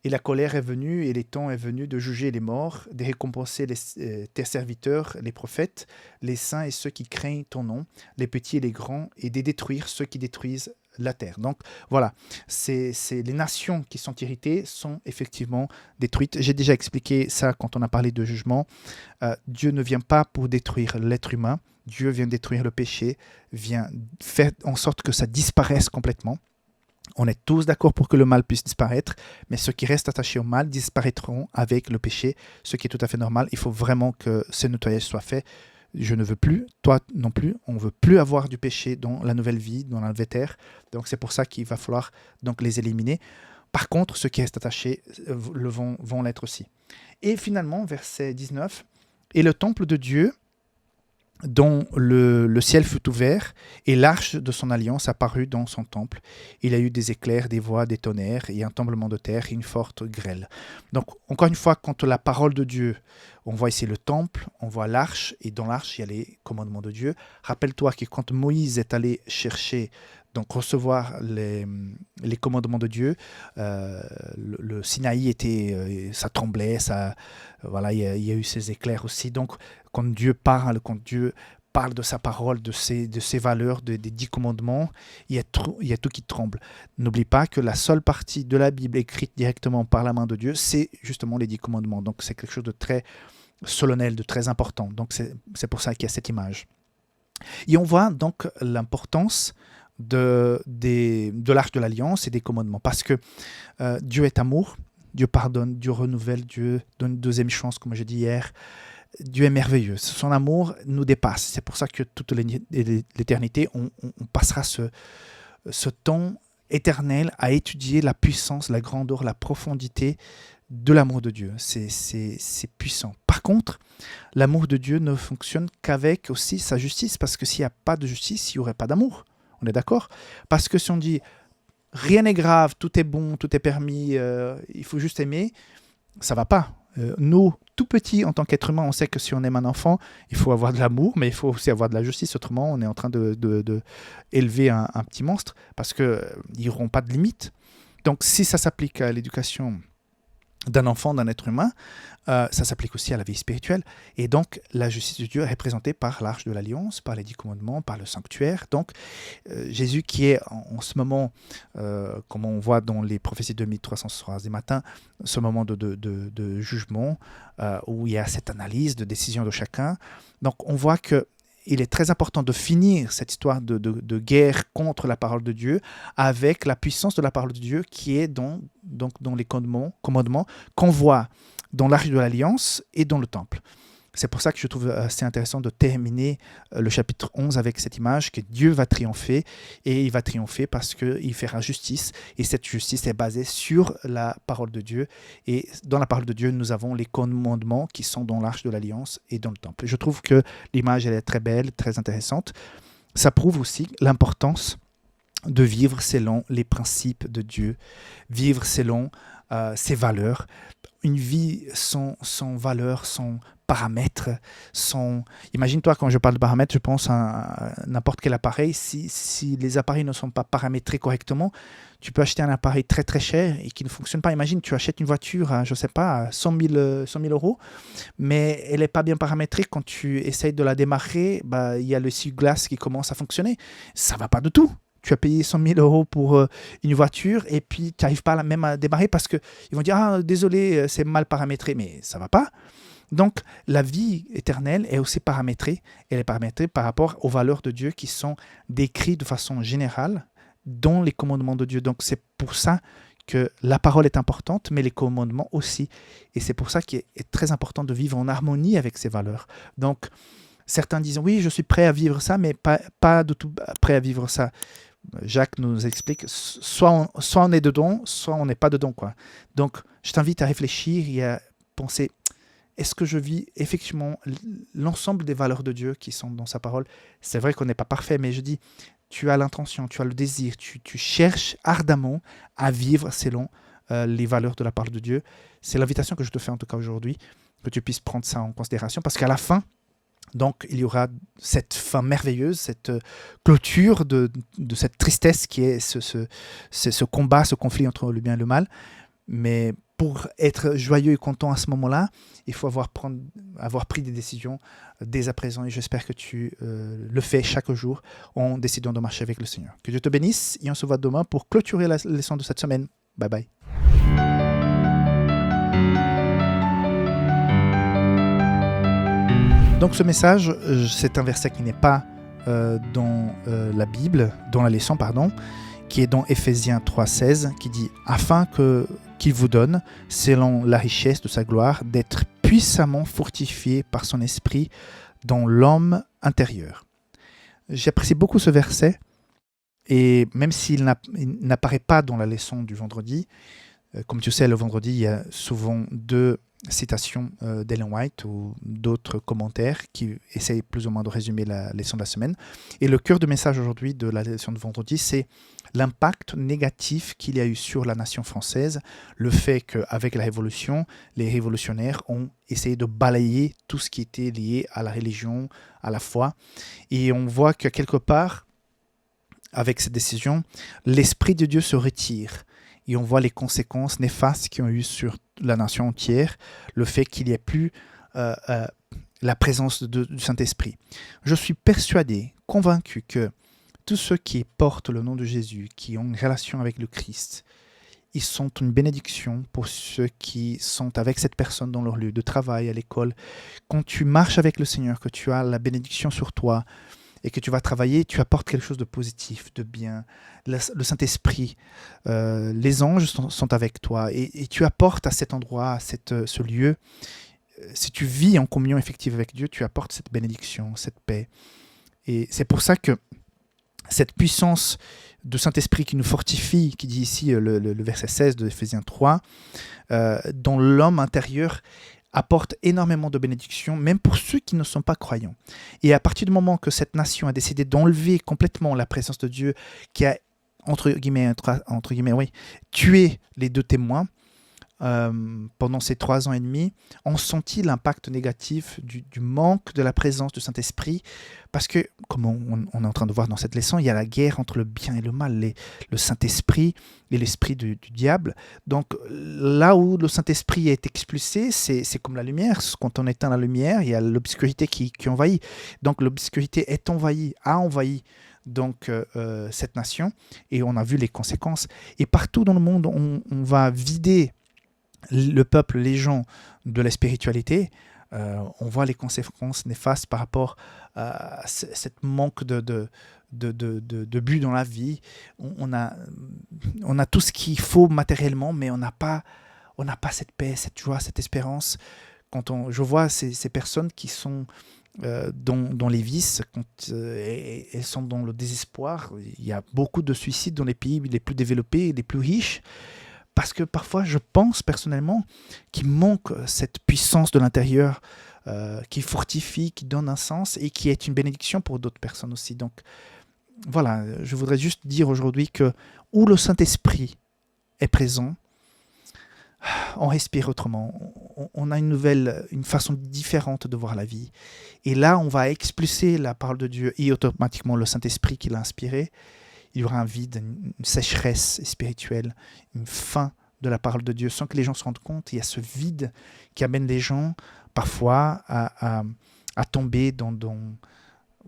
Speaker 1: et la colère est venue et le temps est venu de juger les morts, de récompenser tes serviteurs, les prophètes, les saints et ceux qui craignent ton nom, les petits et les grands, et de détruire ceux qui détruisent la terre. Donc voilà, c'est les nations qui sont irritées sont effectivement détruites. J'ai déjà expliqué ça quand on a parlé de jugement. Dieu ne vient pas pour détruire l'être humain. Dieu vient détruire le péché, vient faire en sorte que ça disparaisse complètement. On est tous d'accord pour que le mal puisse disparaître, mais ceux qui restent attachés au mal disparaîtront avec le péché, ce qui est tout à fait normal. Il faut vraiment que ce nettoyage soit fait. Je ne veux plus, toi non plus, on ne veut plus avoir du péché dans la nouvelle vie, dans la nouvelle terre. Donc c'est pour ça qu'il va falloir donc les éliminer. Par contre, ceux qui restent attachés vont l'être aussi. Et finalement, verset 19, « Et le temple de Dieu, dont le ciel fut ouvert, et l'arche de son alliance apparut dans son temple. Il y a eu des éclairs, des voix, des tonnerres, et un tremblement de terre, et une forte grêle. » Donc, encore une fois, quand la parole de Dieu, on voit ici le temple, on voit l'arche, et dans l'arche, il y a les commandements de Dieu. Rappelle-toi que quand Moïse est allé chercher, donc recevoir les commandements de Dieu, le Sinaï était, ça tremblait, voilà, il y a eu ces éclairs aussi. Donc, quand Dieu parle de sa parole, de ses valeurs, des 10 commandements, il y a tout qui tremble. N'oublie pas que la seule partie de la Bible écrite directement par la main de Dieu, c'est justement les 10 commandements. Donc c'est quelque chose de très solennel, de très important. Donc c'est pour ça qu'il y a cette image. Et on voit donc l'importance de l'arche de l'alliance et des commandements. Parce que Dieu est amour, Dieu pardonne, Dieu renouvelle, Dieu donne une deuxième chance, comme j'ai dit hier. Dieu est merveilleux. Son amour nous dépasse. C'est pour ça que toute l'éternité, on passera ce temps éternel à étudier la puissance, la grandeur, la profondité de l'amour de Dieu. C'est puissant. Par contre, l'amour de Dieu ne fonctionne qu'avec aussi sa justice, parce que s'il n'y a pas de justice, il n'y aurait pas d'amour. On est d'accord? Parce que si on dit rien n'est grave, tout est bon, tout est permis, il faut juste aimer, ça ne va pas. Nous, tout petits, en tant qu'être humain, on sait que si on aime un enfant, il faut avoir de l'amour, mais il faut aussi avoir de la justice. Autrement, on est en train de élever un petit monstre, parce qu'ils n'auront pas de limite. Donc, si ça s'applique à l'éducation d'un enfant, d'un être humain, ça s'applique aussi à la vie spirituelle. Et donc, la justice de Dieu est représentée par l'arche de l'alliance, par les 10 commandements, par le sanctuaire. Donc, Jésus qui est en ce moment, comme on voit dans les prophéties de 1303 des matins, ce moment de jugement, où il y a cette analyse de décision de chacun. Donc, on voit que il est très important de finir cette histoire de guerre contre la parole de Dieu avec la puissance de la parole de Dieu qui est dans les commandements qu'on voit dans l'arche de l'Alliance et dans le temple. C'est pour ça que je trouve assez intéressant de terminer le chapitre 11 avec cette image que Dieu va triompher, et il va triompher parce qu'il fera justice, et cette justice est basée sur la parole de Dieu, et dans la parole de Dieu, nous avons les commandements qui sont dans l'arche de l'Alliance et dans le temple. Je trouve que l'image elle est très belle, très intéressante. Ça prouve aussi l'importance de vivre selon les principes de Dieu, vivre selon ses valeurs. Une vie sans valeur, sans paramètres, Imagine-toi, quand je parle de paramètres, je pense à n'importe quel appareil. Si les appareils ne sont pas paramétrés correctement, tu peux acheter un appareil très très cher et qui ne fonctionne pas. Imagine, tu achètes une voiture à, je sais pas, à 100 000 euros, mais elle n'est pas bien paramétrée. Quand tu essayes de la démarrer, il y a le essuie-glace qui commence à fonctionner. Ça ne va pas du tout. Tu as payé 100 000 euros pour une voiture et puis tu n'arrives pas même à démarrer parce qu'ils vont dire « Ah, désolé, c'est mal paramétré », mais ça ne va pas. Donc, la vie éternelle est aussi paramétrée. Elle est paramétrée par rapport aux valeurs de Dieu qui sont décrites de façon générale dans les commandements de Dieu. Donc, c'est pour ça que la parole est importante, mais les commandements aussi. Et c'est pour ça qu'il est très important de vivre en harmonie avec ces valeurs. Donc, certains disent, oui, je suis prêt à vivre ça, mais pas du tout prêt à vivre ça. Jacques nous explique, soit on est dedans, soit on n'est pas dedans, quoi. Donc, je t'invite à réfléchir et à penser, est-ce que je vis effectivement l'ensemble des valeurs de Dieu qui sont dans sa parole? C'est vrai qu'on n'est pas parfait, mais je dis, tu as l'intention, tu as le désir, tu cherches ardemment à vivre selon les valeurs de la parole de Dieu. C'est l'invitation que je te fais en tout cas aujourd'hui, que tu puisses prendre ça en considération, parce qu'à la fin, donc, il y aura cette fin merveilleuse, cette clôture de cette tristesse qui est ce combat, ce conflit entre le bien et le mal. Mais pour être joyeux et content à ce moment-là, il faut avoir pris des décisions dès à présent. Et j'espère que tu le fais chaque jour en décidant de marcher avec le Seigneur. Que Dieu te bénisse et on se voit demain pour clôturer la leçon de cette semaine. Bye bye. Donc ce message, c'est un verset qui n'est pas dans la Bible, dans la leçon, pardon, qui est dans Éphésiens 3,16, qui dit « Afin qu'il vous donne, selon la richesse de sa gloire, d'être puissamment fortifié par son esprit dans l'homme intérieur. » J'apprécie beaucoup ce verset, et même s'il n'apparaît pas dans la leçon du vendredi, comme tu sais, le vendredi, il y a souvent deux citations d'Ellen White ou d'autres commentaires qui essayent plus ou moins de résumer la leçon de la semaine. Et le cœur de message aujourd'hui de la leçon de vendredi, c'est l'impact négatif qu'il y a eu sur la nation française, le fait qu'avec la Révolution, les révolutionnaires ont essayé de balayer tout ce qui était lié à la religion, à la foi. Et on voit que quelque part, avec cette décision, l'Esprit de Dieu se retire. Et on voit les conséquences néfastes qu'ils ont eues sur la nation entière, le fait qu'il n'y ait plus la présence du Saint-Esprit. Je suis persuadé, convaincu que tous ceux qui portent le nom de Jésus, qui ont une relation avec le Christ, ils sont une bénédiction pour ceux qui sont avec cette personne dans leur lieu de travail, à l'école. Quand tu marches avec le Seigneur, que tu as la bénédiction sur toi, et que tu vas travailler, tu apportes quelque chose de positif, de bien. Le Saint-Esprit, les anges sont avec toi et tu apportes à cet endroit, à ce lieu, si tu vis en communion effective avec Dieu, tu apportes cette bénédiction, cette paix. Et c'est pour ça que cette puissance de Saint-Esprit qui nous fortifie, qui dit ici le verset 16 de Éphésiens 3, dans l'homme intérieur, apporte énormément de bénédictions, même pour ceux qui ne sont pas croyants. Et à partir du moment que cette nation a décidé d'enlever complètement la présence de Dieu, qui a, entre guillemets, tué les deux témoins, pendant ces 3 ans et demi, ont senti l'impact négatif du manque de la présence du Saint-Esprit, parce que, comme on est en train de voir dans cette leçon, il y a la guerre entre le bien et le mal, le Saint-Esprit et l'esprit du diable. Donc là où le Saint-Esprit est expulsé, c'est comme la lumière. Quand on éteint la lumière, il y a l'obscurité qui envahit. Donc l'obscurité a envahi donc cette nation, et on a vu les conséquences. Et partout dans le monde, on va vider le peuple, les gens, de la spiritualité. On voit les conséquences néfastes par rapport à cette manque de but dans la vie. On a tout ce qu'il faut matériellement, mais on n'a pas cette paix, cette joie, cette espérance. Quand je vois ces personnes qui sont dans les vices, quand elles sont dans le désespoir, il y a beaucoup de suicides dans les pays les plus développés, les plus riches, parce que parfois, je pense personnellement qu'il manque cette puissance de l'intérieur qui fortifie, qui donne un sens et qui est une bénédiction pour d'autres personnes aussi. Donc voilà, je voudrais juste dire aujourd'hui que où le Saint-Esprit est présent, on respire autrement. On a une façon différente de voir la vie. Et là, on va expulser la parole de Dieu et automatiquement le Saint-Esprit qui l'a inspiré. Il y aura un vide, une sécheresse spirituelle, une faim de la parole de Dieu sans que les gens se rendent compte. Il y a ce vide qui amène les gens parfois à tomber dans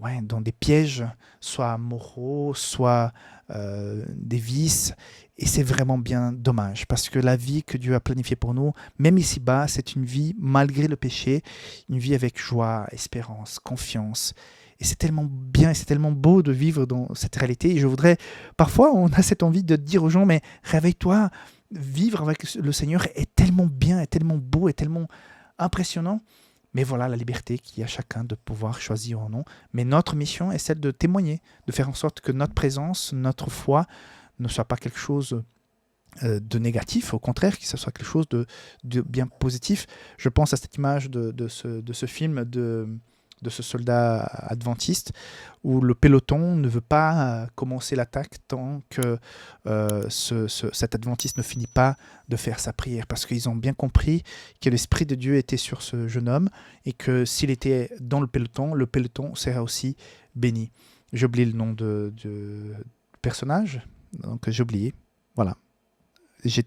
Speaker 1: ouais, dans des pièges, soit moraux, soit des vices. Et c'est vraiment bien dommage, parce que la vie que Dieu a planifiée pour nous, même ici-bas, c'est une vie malgré le péché, une vie avec joie, espérance, confiance. Et c'est tellement bien, et c'est tellement beau de vivre dans cette réalité. Et je voudrais, parfois, on a cette envie de dire aux gens, mais réveille-toi, vivre avec le Seigneur est tellement bien, est tellement beau, est tellement impressionnant. Mais voilà la liberté qu'il y a chacun de pouvoir choisir ou non. Mais notre mission est celle de témoigner, de faire en sorte que notre présence, notre foi ne soit pas quelque chose de négatif, au contraire, que ce soit quelque chose de bien positif. Je pense à cette image de ce film de ce soldat adventiste où le peloton ne veut pas commencer l'attaque tant que cet adventiste ne finit pas de faire sa prière, parce qu'ils ont bien compris que l'Esprit de Dieu était sur ce jeune homme et que s'il était dans le peloton sera aussi béni. J'ai oublié le nom du personnage, donc j'ai oublié. Voilà. J'ai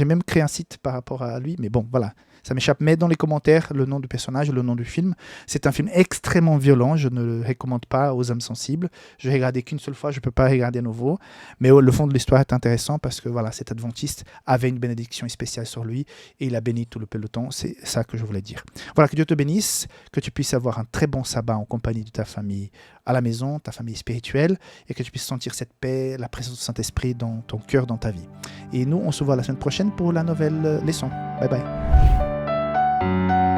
Speaker 1: même créé un site par rapport à lui, mais bon, voilà, ça m'échappe. Mets dans les commentaires le nom du personnage, le nom du film. C'est un film extrêmement violent, je ne le recommande pas aux âmes sensibles. Je l'ai regardé qu'une seule fois, je ne peux pas regarder à nouveau. Mais le fond de l'histoire est intéressant parce que voilà, cet adventiste avait une bénédiction spéciale sur lui et il a béni tout le peloton. C'est ça que je voulais dire. Voilà, que Dieu te bénisse, que tu puisses avoir un très bon sabbat en compagnie de ta famille à la maison, ta famille spirituelle, et que tu puisses sentir cette paix, la présence du Saint-Esprit dans ton cœur, dans ta vie. Et nous, on se voit la semaine prochaine pour la nouvelle leçon. Bye bye.